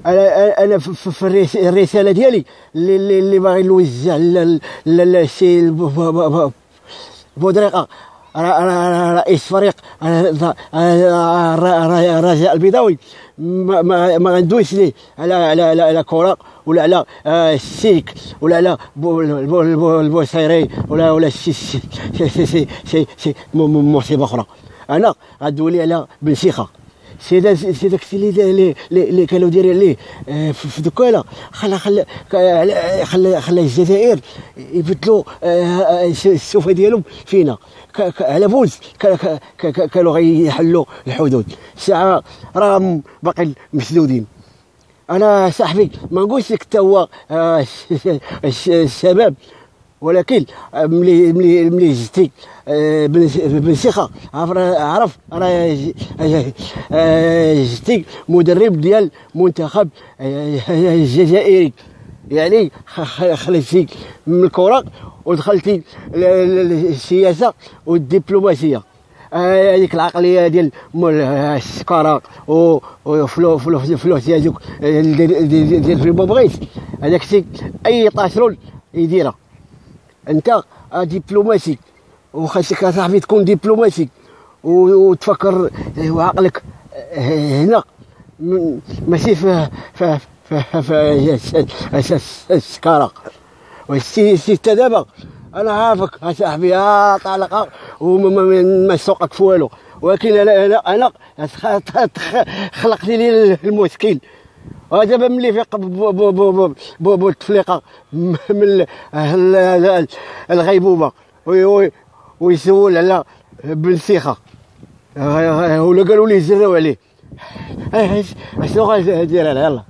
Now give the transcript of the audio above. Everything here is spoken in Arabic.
انا في الرساله ديالي اللي باغي نوجه للسي بودريقه رئيس فريق الرجاء البيضاوي، ما غندويش ليه على كره ولا على السيك ولا على البوصيري ولا شي مصيبه اخرى. انا غندوي ليه على بن شيخه. سي داك الشيء اللي كانوا دايرين عليه في دكاله، خلى الجزائر يبدلوا السوفه ديالهم فينا على بوز. كانوا غيحلوا الحدود، الساعه راهم باقي مسدودين. انا صاحبي ما نقولش لك حتى هو الشباب، ولكن ملي جيتي بن شيخه عرف راه جيتي مدرب ديال منتخب الجزائري، يعني خرجتي من الكره ودخلتي السياسه والدبلوماسيه. هذيك العقليه ديال السكاره وفلوس هذوك ديال في بوغيس، هذاك الشيء اي طاشرون يديرها. انت دبلوماسي، وخاصك صاحبي تكون دبلوماسي وتفكر وعقلك هنا، ماشي في السكاره. والسي دابا انا عارفك صاحبي طالقه وما سوقك في والو، ولكن انا خلقتي لي المشكل. ودابا ملي فيق بوتفليقه من الغيبوبه ويسول على بن شيخه، ولا قالوا لي زراو عليه. شنو غادير انا؟ يلا